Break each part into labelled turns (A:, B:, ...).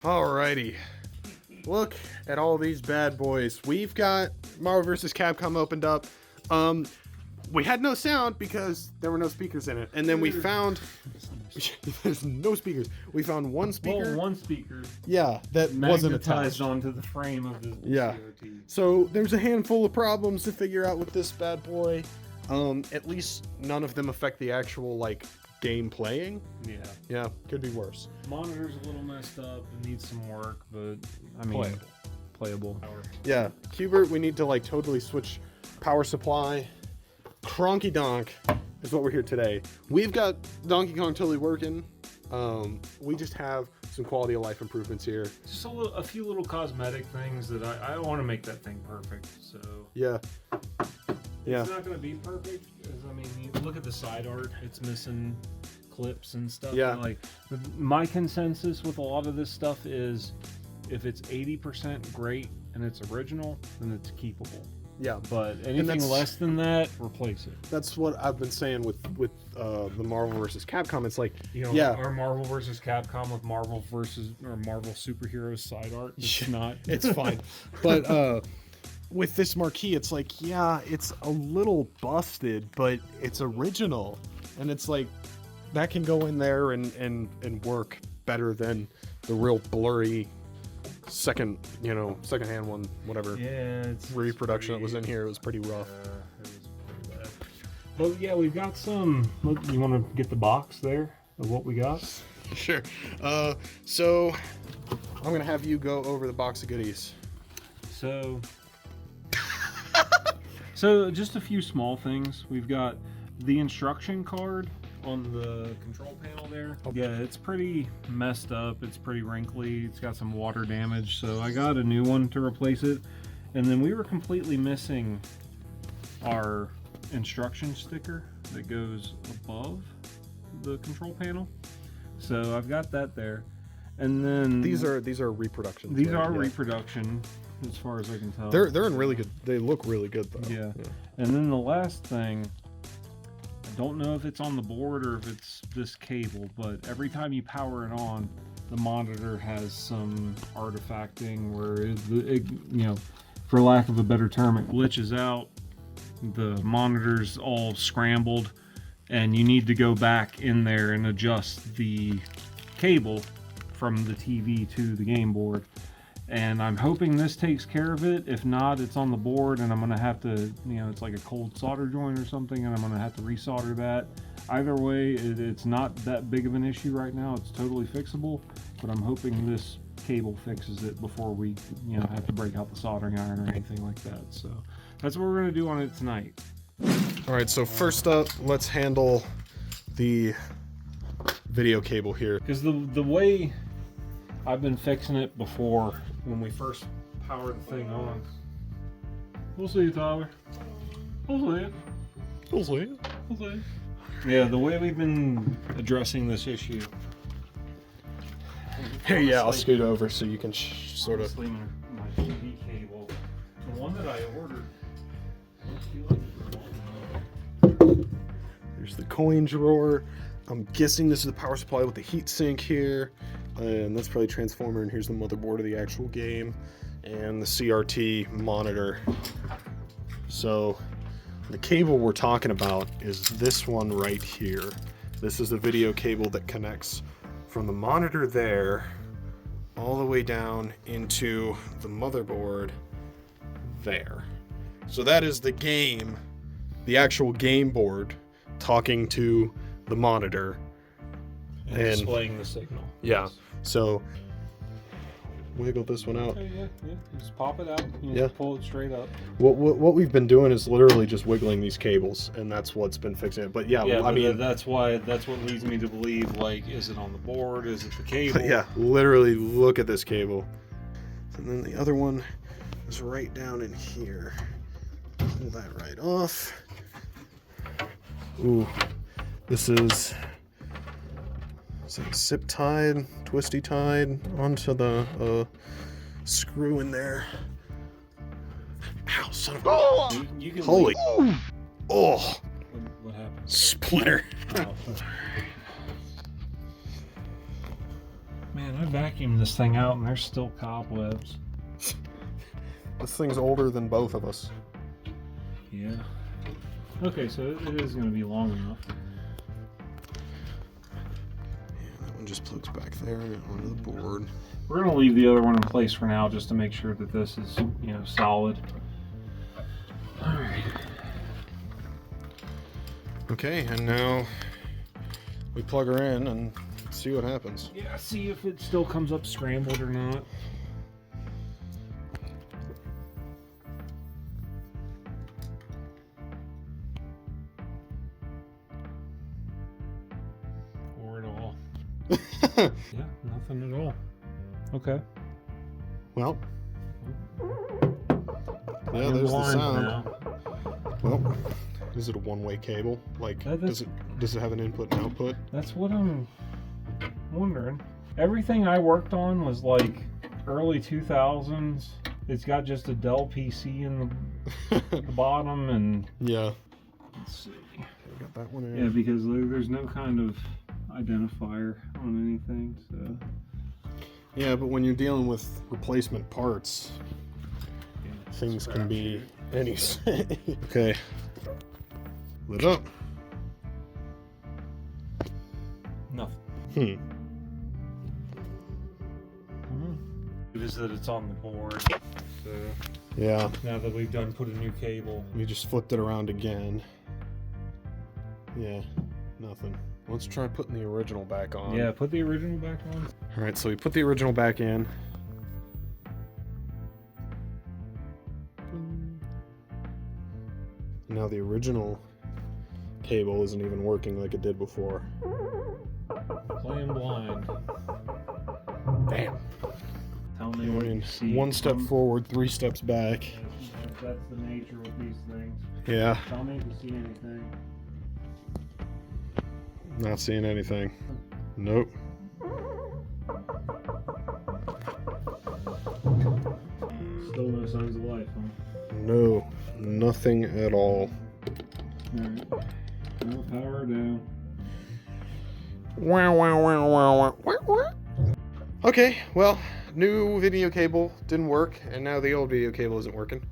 A: Alrighty, look at all these bad boys. We've got Marvel vs. Capcom opened up. We had no sound because there were no speakers in it, and then we found there's no speakers. We found one speaker.
B: Well, one speaker.
A: Yeah, that wasn't attached
B: onto the frame of the CRT.
A: So there's a handful of problems to figure out with this bad boy. At least none of them affect the actual game playing. Yeah, could be worse.
B: Monitor's a little messed up and needs some work, but I mean, playable.
A: Yeah, Hubert, we need to totally switch power supply. Cronky Donk is what we're here today. We've got Donkey Kong totally working. We just have some quality of life improvements here.
B: Just a few little cosmetic things that I want to make that thing perfect. So
A: yeah.
B: It's not going to be perfect. I mean, you look at the side art; it's missing clips and stuff.
A: Yeah.
B: My consensus with a lot of this stuff is, if it's 80% great and it's original, then it's keepable.
A: Yeah.
B: But anything less than that, replace it.
A: That's what I've been saying with the Marvel vs. Capcom. It's
B: our Marvel vs. Capcom with Marvel superheroes side art. It's not.
A: It's fine. But with this marquee, it's it's a little busted, but it's original, and it's that can go in there and work better than the real blurry secondhand one, whatever.
B: Yeah,
A: reproduction that was in here. It was pretty rough.
B: It was pretty bad. But yeah, we've got some. You want to get the box there of what we got?
A: Sure. So I'm gonna have you go over the box of goodies.
B: So just a few small things. We've got the instruction card on the control panel there.
A: Okay.
B: Yeah, it's pretty messed up. It's pretty wrinkly. It's got some water damage. So I got a new one to replace it. And then we were completely missing our instruction sticker that goes above the control panel. So I've got that there. And then
A: these are reproductions.
B: These are reproduction, as far as I can tell.
A: They're in really good. They look really good though.
B: Yeah. And then the last thing, I don't know if it's on the board or if it's this cable, but every time you power it on, the monitor has some artifacting where it for lack of a better term, it glitches out. The monitor's all scrambled, and you need to go back in there and adjust the cable from the TV to the game board. And I'm hoping this takes care of it. If not, it's on the board, and I'm going to have to, it's like a cold solder joint or something, and I'm going to have to resolder that. Either way, it's not that big of an issue right now. It's totally fixable, but I'm hoping this cable fixes it before we, have to break out the soldering iron or anything like that. So that's what we're going to do on it tonight.
A: All right, so first up, let's handle the video cable here.
B: Because the way I've been fixing it before, when we first powered the thing on. We'll see you, Tyler. We'll see you.
A: We'll see.
B: We'll see you. Yeah, the way we've been addressing this issue.
A: Here, yeah, I'll scoot over so you can sort of.
B: My TV cable, the one that I ordered.
A: Here's the coin drawer. I'm guessing this is the power supply with the heat sink here. And that's probably transformer, and here's the motherboard of the actual game and the CRT monitor. So the cable we're talking about is this one right here. This is the video cable that connects from the monitor there all the way down into the motherboard there. So that is the game, the actual game board talking to the monitor
B: and displaying the signal.
A: Yeah. So wiggle this one out.
B: Okay, yeah. Just pop it out. Just pull it straight up.
A: What we've been doing is literally just wiggling these cables, and that's what's been fixing it. But I mean,
B: that's what leads me to believe, is it on the board? Is it the cable?
A: Yeah, literally look at this cable. And then the other one is right down in here. Pull that right off. Ooh, this is zip tied, twisty tied onto the screw in there. Ow, son of a...
B: You can
A: Holy... Oh!
B: What happened?
A: Splinter.
B: Oh. Man, I vacuumed this thing out and there's still cobwebs.
A: This thing's older than both of us.
B: Yeah. Okay, so it is going to be long enough.
A: Yeah, that one just plugs back there onto the board.
B: We're going to leave the other one in place for now just to make sure that this is, you know, solid. All right.
A: Okay, and now we plug her in and see what happens.
B: Yeah, see if it still comes up scrambled or not. Or at all. Yeah, nothing at all. Okay.
A: Well. Yeah, there's the sound.
B: Now.
A: Well, is it a one-way cable? Like, does it have an input and output?
B: That's what I'm wondering. Everything I worked on was like early 2000s. It's got just a Dell PC in the bottom, and
A: yeah.
B: Let's see.
A: I got that one in.
B: Yeah, because there's no kind of identifier on anything. So.
A: Yeah, but when you're dealing with replacement parts, things can be any. Okay. Lit up.
B: Nothing. It is that it's on the board. So
A: yeah.
B: now that we've done put a new cable.
A: We just flipped it around again. Yeah, nothing. Let's try putting the original back on.
B: Yeah, put the original back on.
A: All right, so we put the original back in. Now the original cable isn't even working like it did before.
B: Playing blind.
A: Damn.
B: Tell me what you see.
A: One step forward, 3 steps back.
B: That's the nature with these things.
A: Yeah.
B: Tell me if you see anything.
A: Not seeing anything. Nope.
B: Still no signs of life, huh?
A: No, nothing at all.
B: Alright. Well, power down.
A: Wow, wow, wow, wow, wow, wow. Okay, well, new video cable didn't work, and now the old video cable isn't working.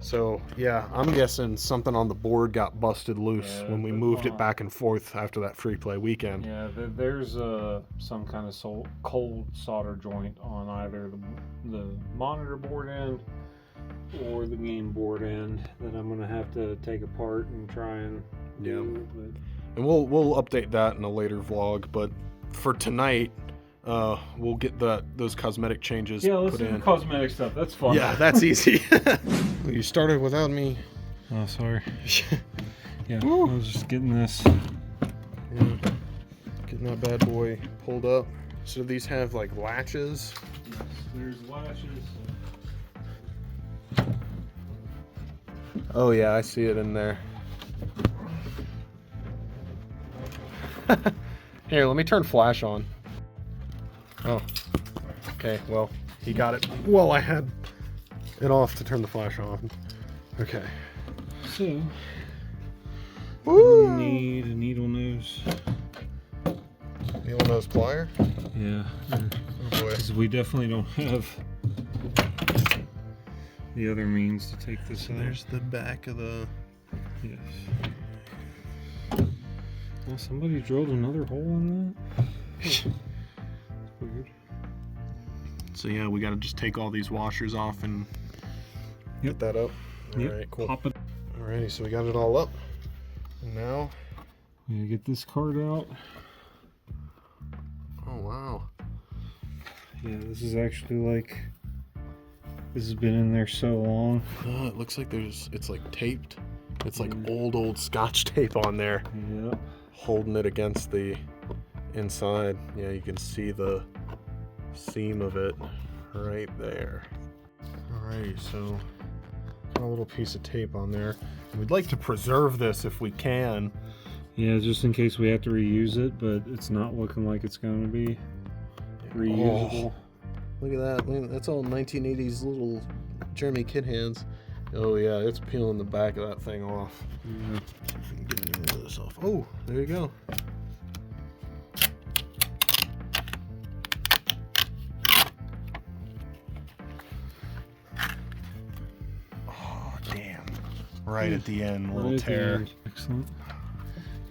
A: So, yeah, I'm guessing something on the board got busted loose when we moved it back and forth after that free play weekend.
B: Yeah, there's some kind of cold solder joint on either the monitor board end or the game board end that I'm going to have to take apart and try and do.
A: And we'll update that in a later vlog, but for tonight, we'll get those cosmetic changes
B: put in. Yeah, let's do the cosmetic stuff. That's fun.
A: Yeah, that's easy. You started without me.
B: Oh, sorry. Yeah,
A: Woo.
B: I was just getting this.
A: Yeah, getting that bad boy pulled up. So these have like latches.
B: Yes, there's latches.
A: Oh yeah, I see it in there. Here, let me turn flash on. Oh, okay, well, he got it. Well, I had it off to turn the flash on. Okay.
B: So,
A: Woo!
B: you need a needle nose.
A: Needle nose plier?
B: Yeah.
A: Oh boy.
B: Because we definitely don't have the other means to take this out.
A: There's the back of the...
B: Yes. Well, somebody drilled another hole in that? That's weird.
A: So yeah, we gotta just take all these washers off and get that up. Alright, cool.
B: Pop it.
A: Alrighty, so we got it all up. And now...
B: I'm gonna get this card out.
A: Oh wow.
B: Yeah, this is actually like... This has been in there so long.
A: Oh, it looks like it's like taped. It's like old Scotch tape on there.
B: Yep.
A: Holding it against the inside. Yeah, you can see the seam of it right there. Alright, so got a little piece of tape on there. We'd like to preserve this if we can.
B: Yeah, just in case we have to reuse it, but it's not looking like it's going to be reusable.
A: Oh, look at that. That's all 1980s little Jeremy Kid hands. Oh yeah, it's peeling the back of that thing off.
B: Yeah.
A: Get any of this off. Oh, there you go. right at the end, little
B: Right at the
A: tear.
B: end. Excellent.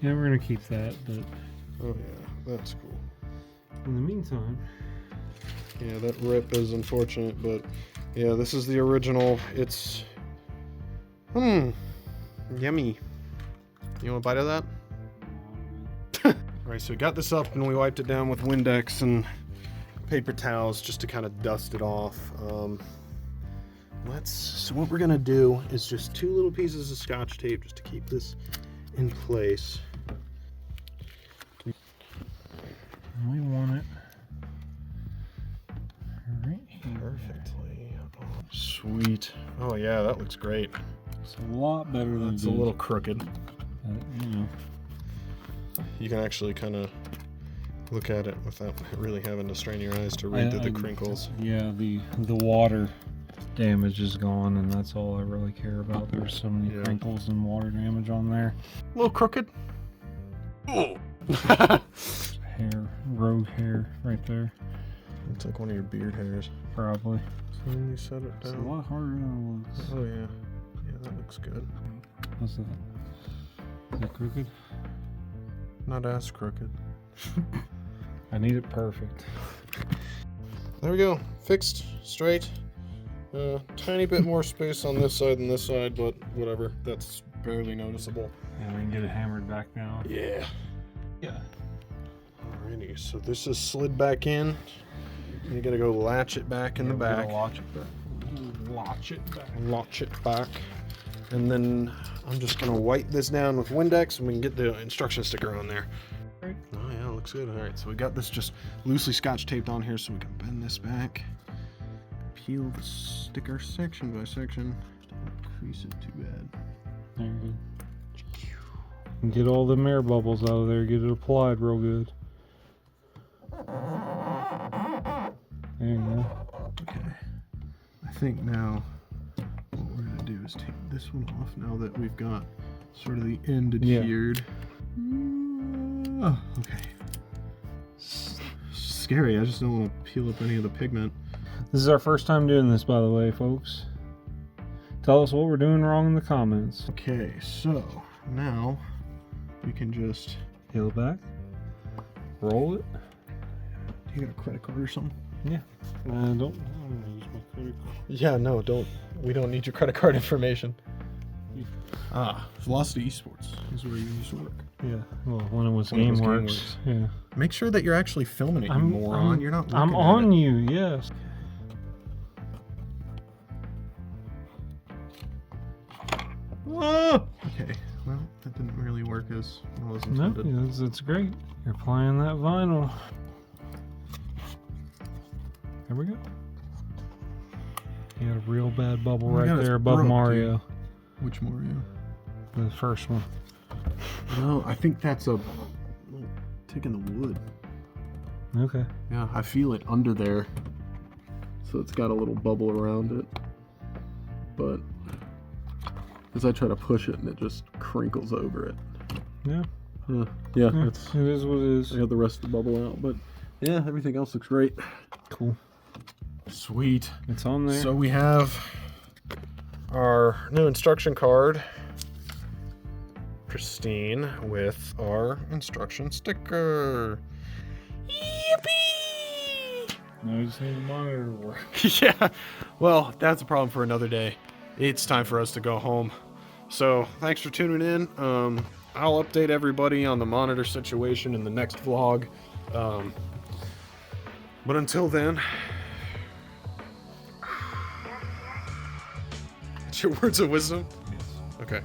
B: Yeah, we're gonna keep that, but
A: Oh yeah, that's cool.
B: in the meantime,
A: Yeah, that rip is unfortunate, but yeah, this is the original. It's yummy. You want a bite of that? Alright, so we got this up and we wiped it down with Windex and paper towels just to kind of dust it off. So what we're gonna do is just 2 little pieces of Scotch tape just to keep this in place.
B: we want it right here.
A: Perfectly. Sweet. Oh yeah, that looks great.
B: It's a lot better than
A: It's a little crooked.
B: you know.
A: You can actually kind of look at it without really having to strain your eyes to read through the crinkles.
B: Yeah, the water damage is gone, and that's all I really care about. There's so many crinkles and water damage on there.
A: A little crooked. Oh.
B: Hair, rogue hair, right there.
A: Looks like one of your beard hairs.
B: Probably.
A: So when you set it
B: It's a
A: down.
B: lot harder than it looks.
A: Oh yeah. Yeah, that looks good.
B: How's that? Is that crooked?
A: Not as crooked.
B: I need it perfect.
A: There we go. Fixed, straight. Tiny bit more space on this side than this side, but whatever. That's barely noticeable.
B: And we can get it hammered back down.
A: Yeah.
B: Yeah.
A: Alrighty, so this is slid back in. You gotta go latch it back in the back.
B: Latch it back. Latch it back.
A: Latch it back. And then I'm just gonna wipe this down with Windex and we can get the instruction sticker on there.
B: Right.
A: Oh yeah, looks good. Alright, so we got this just loosely Scotch taped on here so we can bend this back. Peel the sticker section by section. Don't crease it too bad.
B: There you go. Get all the air bubbles out of there. Get it applied real good. There you go.
A: Okay. I think now what we're gonna do is take this one off now that we've got sort of the end adhered. Oh, okay. Scary. I just don't want to peel up any of the pigment.
B: This is our first time doing this, by the way, folks. Tell us what we're doing wrong in the comments.
A: Okay, so now we can just
B: Peel it back. Roll it.
A: you got a credit card or something?
B: Yeah. I'm gonna use my credit card.
A: Yeah, no, we don't need your credit card information. Velocity Esports is where you used to work.
B: Yeah. Well, when it was
A: When it was
B: GameWorks. Yeah.
A: Make sure that you're actually filming it, you moron. You're not looking
B: I'm
A: at
B: on
A: it.
B: you, yes.
A: Ah! Okay, well, that didn't really work as well as
B: No,
A: intended.
B: it's great. You're applying that vinyl. There we go. You got a real bad bubble
A: Oh my
B: right
A: God, it's
B: there above
A: broke,
B: Mario.
A: dude. Which Mario?
B: The first one.
A: No, I think that's a tick in the wood.
B: Okay.
A: Yeah, I feel it under there. So it's got a little bubble around it. But as I try to push it and it just crinkles over it.
B: Yeah.
A: Yeah,
B: Yeah,
A: it's,
B: it is what it is.
A: I got the rest of the bubble out, but yeah, everything else looks great.
B: Cool.
A: Sweet.
B: It's on there.
A: So we have our new instruction card, pristine, with our instruction sticker. Yippee!
B: No, just need the monitor to work.
A: Yeah, well, that's a problem for another day. It's time for us to go home. So thanks for tuning in. I'll update everybody on the monitor situation in the next vlog. But until then, it's your words of wisdom?
B: Yes.
A: Okay.